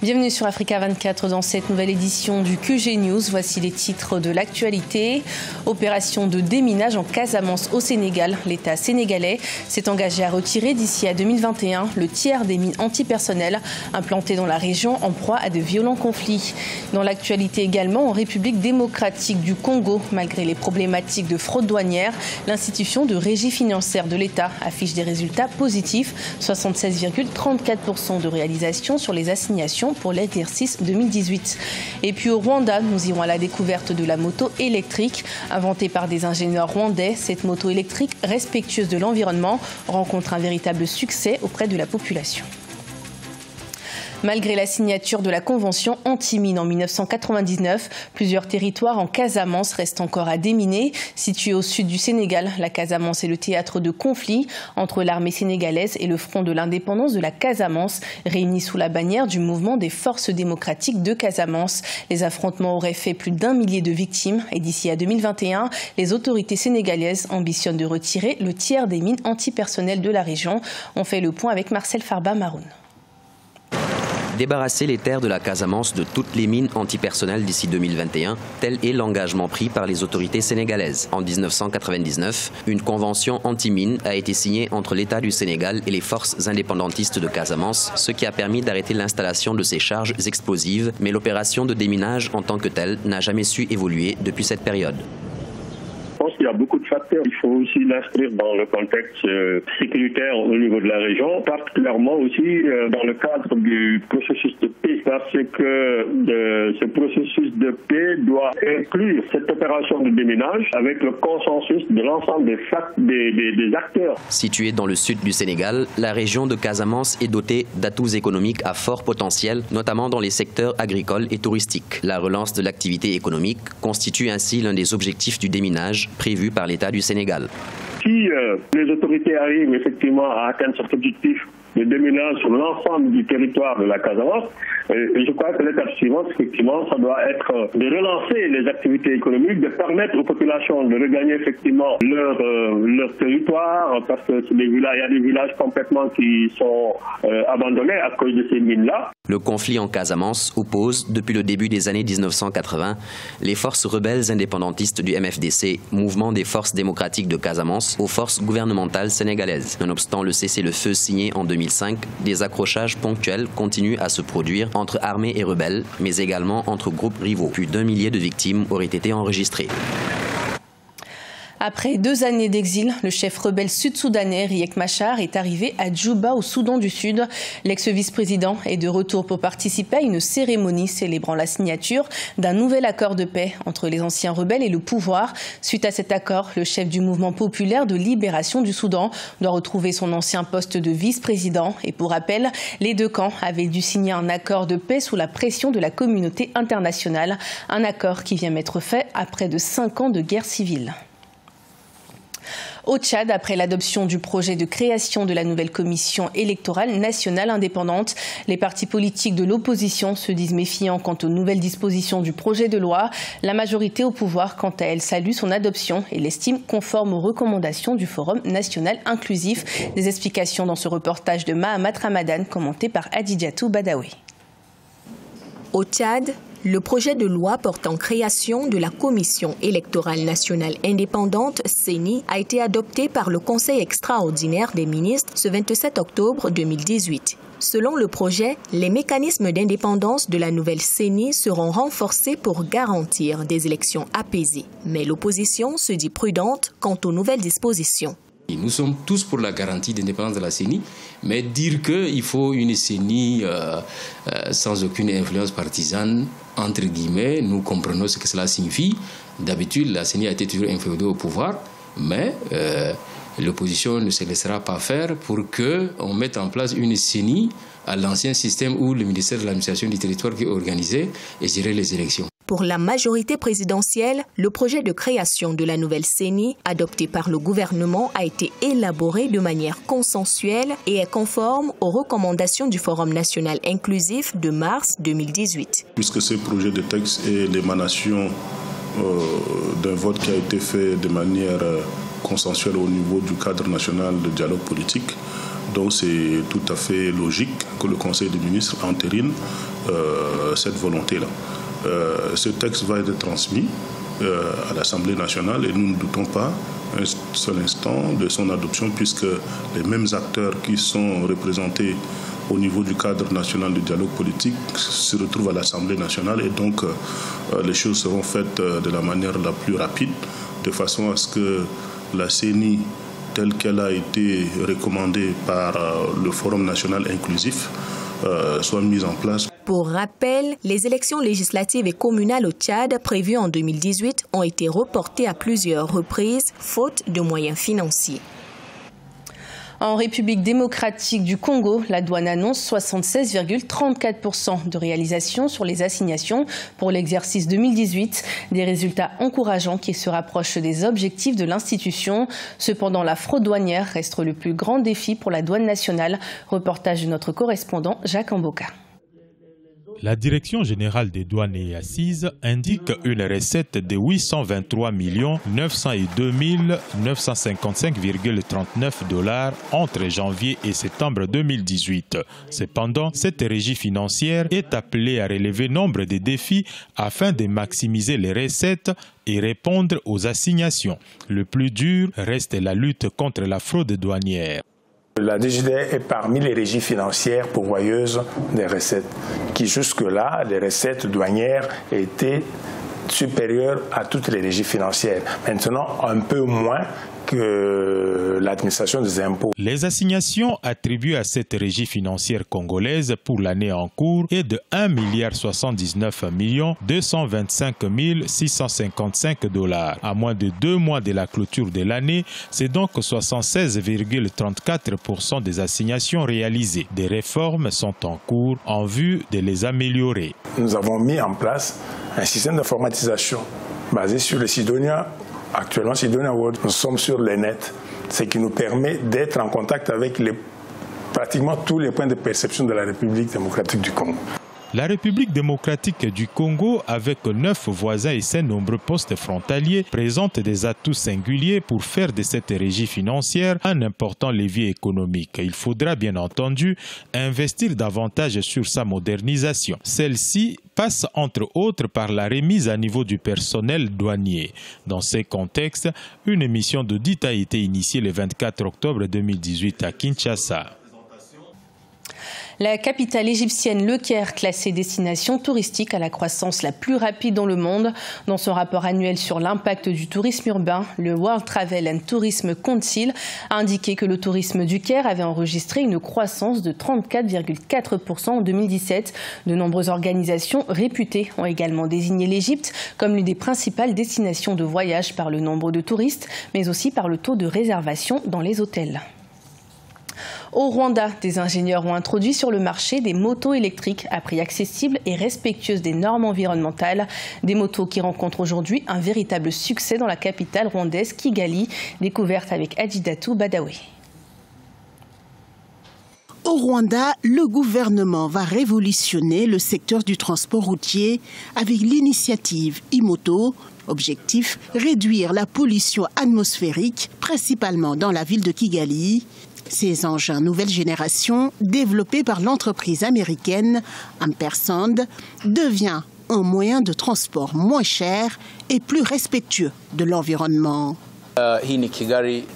Bienvenue sur Africa 24 dans cette nouvelle édition du QG News. Voici les titres de l'actualité. Opération de déminage en Casamance au Sénégal. L'État sénégalais s'est engagé à retirer d'ici à 2021 le tiers des mines antipersonnelles implantées dans la région en proie à de violents conflits. Dans l'actualité également, en République démocratique du Congo, malgré les problématiques de fraude douanière, l'institution de régie financière de l'État affiche des résultats positifs. 76,34% de réalisation sur les assignations pour l'exercice 2018. Et puis au Rwanda, nous irons à la découverte de la moto électrique. Inventée par des ingénieurs rwandais, cette moto électrique respectueuse de l'environnement rencontre un véritable succès auprès de la population. Malgré la signature de la Convention anti-mine en 1999, plusieurs territoires en Casamance restent encore à déminer. Située au sud du Sénégal, la Casamance est le théâtre de conflits entre l'armée sénégalaise et le Front de l'indépendance de la Casamance, réunis sous la bannière du mouvement des forces démocratiques de Casamance. Les affrontements auraient fait plus d'1 millier de victimes et d'ici à 2021, les autorités sénégalaises ambitionnent de retirer le tiers des mines antipersonnelles de la région. On fait le point avec Marcel Farba Maroun. Débarrasser les terres de la Casamance de toutes les mines antipersonnelles d'ici 2021, tel est l'engagement pris par les autorités sénégalaises. En 1999, une convention anti-mine a été signée entre l'État du Sénégal et les forces indépendantistes de Casamance, ce qui a permis d'arrêter l'installation de ces charges explosives, mais l'opération de déminage en tant que telle n'a jamais su évoluer depuis cette période. Il y a beaucoup de facteurs. Il faut aussi l'inscrire dans le contexte sécuritaire au niveau de la région, particulièrement aussi dans le cadre du processus de paix, parce que ce processus de paix doit inclure cette opération de déminage avec le consensus de l'ensemble des acteurs. Située dans le sud du Sénégal, la région de Casamance est dotée d'atouts économiques à fort potentiel, notamment dans les secteurs agricoles et touristiques. La relance de l'activité économique constitue ainsi l'un des objectifs du déminage prévu par l'État du Sénégal. Si les autorités arrivent effectivement à atteindre cet objectif de déminage sur l'ensemble du territoire de la Casamance, je crois que l'étape suivante, effectivement, ça doit être de relancer les activités économiques, de permettre aux populations de regagner effectivement leur territoire, parce que il y a des villages complètement qui sont abandonnés à cause de ces mines-là. Le conflit en Casamance oppose, depuis le début des années 1980, les forces rebelles indépendantistes du MFDC, mouvement des forces démocratiques de Casamance, aux forces gouvernementales sénégalaises. Nonobstant le cessez-le-feu signé en 2005, des accrochages ponctuels continuent à se produire entre armées et rebelles, mais également entre groupes rivaux. Plus d'1 millier de victimes auraient été enregistrées. Après 2 années d'exil, le chef rebelle sud-soudanais Riek Machar est arrivé à Djouba au Soudan du Sud. L'ex-vice-président est de retour pour participer à une cérémonie célébrant la signature d'un nouvel accord de paix entre les anciens rebelles et le pouvoir. Suite à cet accord, le chef du mouvement populaire de libération du Soudan doit retrouver son ancien poste de vice-président. Et pour rappel, les deux camps avaient dû signer un accord de paix sous la pression de la communauté internationale. Un accord qui vient mettre fin à près de 5 ans de guerre civile. Au Tchad, après l'adoption du projet de création de la nouvelle commission électorale nationale indépendante, les partis politiques de l'opposition se disent méfiants quant aux nouvelles dispositions du projet de loi. La majorité au pouvoir, quant à elle, salue son adoption et l'estime conforme aux recommandations du Forum national inclusif. Des explications dans ce reportage de Mahamat Ramadan, commenté par Adidjatou Badawi. Au Tchad, le projet de loi portant création de la Commission électorale nationale indépendante, CENI, a été adopté par le Conseil extraordinaire des ministres ce 27 octobre 2018. Selon le projet, les mécanismes d'indépendance de la nouvelle CENI seront renforcés pour garantir des élections apaisées. Mais l'opposition se dit prudente quant aux nouvelles dispositions. Nous sommes tous pour la garantie d'indépendance de la CENI, mais dire qu'il faut une CENI sans aucune influence partisane, entre guillemets, nous comprenons ce que cela signifie. D'habitude, la CENI a été toujours inféodée au pouvoir, mais l'opposition ne se laissera pas faire pour qu'on mette en place une CENI à l'ancien système où le ministère de l'administration du territoire qui organisait et gérait les élections. Pour la majorité présidentielle, le projet de création de la nouvelle CENI, adopté par le gouvernement, a été élaboré de manière consensuelle et est conforme aux recommandations du Forum national inclusif de mars 2018. Puisque ce projet de texte est l'émanation d'un vote qui a été fait de manière consensuelle au niveau du cadre national de dialogue politique, donc c'est tout à fait logique que le Conseil des ministres entérine cette volonté-là. Ce texte va être transmis à l'Assemblée nationale et nous ne doutons pas un seul instant de son adoption, puisque les mêmes acteurs qui sont représentés au niveau du cadre national de dialogue politique se retrouvent à l'Assemblée nationale, et donc les choses seront faites de la manière la plus rapide, de façon à ce que la CENI, telle qu'elle a été recommandée par le Forum national inclusif, soit mise en place. Pour rappel, les élections législatives et communales au Tchad prévues en 2018 ont été reportées à plusieurs reprises, faute de moyens financiers. En République démocratique du Congo, la douane annonce 76,34% de réalisation sur les assignations pour l'exercice 2018. Des résultats encourageants qui se rapprochent des objectifs de l'institution. Cependant, la fraude douanière reste le plus grand défi pour la douane nationale. Reportage de notre correspondant Jacques Amboka. La Direction générale des douanes et assises indique une recette de 823 902 955,39 $ entre janvier et septembre 2018. Cependant, cette régie financière est appelée à relever nombre de défis afin de maximiser les recettes et répondre aux assignations. Le plus dur reste la lutte contre la fraude douanière. La DGD est parmi les régies financières pourvoyeuses des recettes, qui jusque-là, les recettes douanières étaient supérieures à toutes les régies financières. Maintenant, un peu moins que l'administration des impôts. Les assignations attribuées à cette régie financière congolaise pour l'année en cours est de 1,79 225 655 $. À moins de 2 mois de la clôture de l'année, c'est donc 76,34% des assignations réalisées. Des réformes sont en cours en vue de les améliorer. Nous avons mis en place un système d'informatisation basé sur le Sidonia. Actuellement, Sidonia World, nous sommes sur le net, ce qui nous permet d'être en contact avec pratiquement tous les points de perception de la République démocratique du Congo. La République démocratique du Congo, avec 9 voisins et 5 nombreux postes frontaliers, présente des atouts singuliers pour faire de cette régie financière un important levier économique. Il faudra bien entendu investir davantage sur sa modernisation. Celle-ci passe entre autres par la remise à niveau du personnel douanier. Dans ce contexte, une mission d'audit a été initiée le 24 octobre 2018 à Kinshasa. La capitale égyptienne, Le Caire, classée destination touristique à la croissance la plus rapide dans le monde. Dans son rapport annuel sur l'impact du tourisme urbain, le World Travel and Tourism Council a indiqué que le tourisme du Caire avait enregistré une croissance de 34,4% en 2017. De nombreuses organisations réputées ont également désigné l'Égypte comme l'une des principales destinations de voyage par le nombre de touristes, mais aussi par le taux de réservation dans les hôtels. Au Rwanda, des ingénieurs ont introduit sur le marché des motos électriques à prix accessible et respectueuses des normes environnementales. Des motos qui rencontrent aujourd'hui un véritable succès dans la capitale rwandaise Kigali, découverte avec Adjidatou Badawi. Au Rwanda, le gouvernement va révolutionner le secteur du transport routier avec l'initiative e-moto. Objectif, réduire la pollution atmosphérique, principalement dans la ville de Kigali. Ces engins nouvelle génération, développés par l'entreprise américaine Ampersand, devient un moyen de transport moins cher et plus respectueux de l'environnement.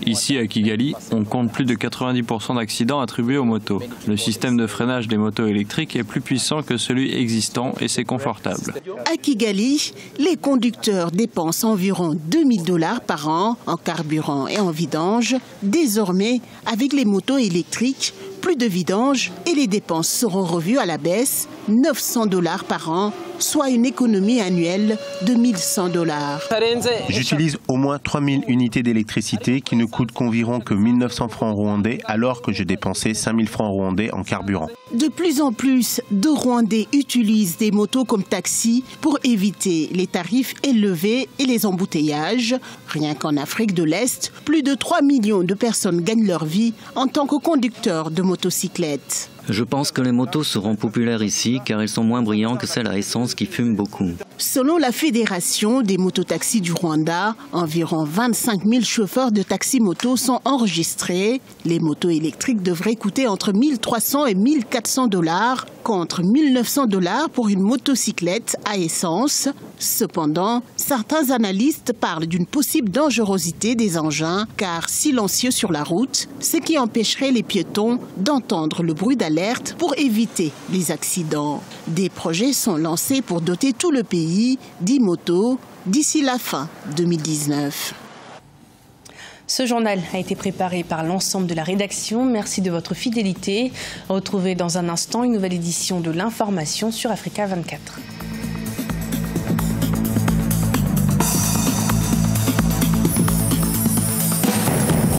Ici à Kigali, on compte plus de 90% d'accidents attribués aux motos. Le système de freinage des motos électriques est plus puissant que celui existant et c'est confortable. À Kigali, les conducteurs dépensent environ 2 000 $ par an en carburant et en vidange. Désormais, avec les motos électriques, plus de vidange et les dépenses seront revues à la baisse, 900 $ par an, soit une économie annuelle de 1 100 $. J'utilise au moins 3 000 unités d'électricité qui ne coûtent qu'environ que 1 900 francs rwandais alors que je dépensais 5 000 francs rwandais en carburant. De plus en plus de Rwandais utilisent des motos comme taxi pour éviter les tarifs élevés et les embouteillages. Rien qu'en Afrique de l'Est, plus de 3 millions de personnes gagnent leur vie en tant que conducteurs de motocyclettes. Je pense que les motos seront populaires ici car elles sont moins brillantes que celles à essence qui fument beaucoup. Selon la Fédération des mototaxis du Rwanda, environ 25 000 chauffeurs de taxi-moto sont enregistrés. Les motos électriques devraient coûter entre 1 300 et 1 400 $, contre 1 900 $ pour une motocyclette à essence. Cependant, certains analystes parlent d'une possible dangerosité des engins, car silencieux sur la route, ce qui empêcherait les piétons d'entendre le bruit d'alerte pour éviter les accidents. Des projets sont lancés pour doter tout le pays d'e-motos d'ici la fin 2019. Ce journal a été préparé par l'ensemble de la rédaction. Merci de votre fidélité. Retrouvez dans un instant une nouvelle édition de l'information sur Africa 24.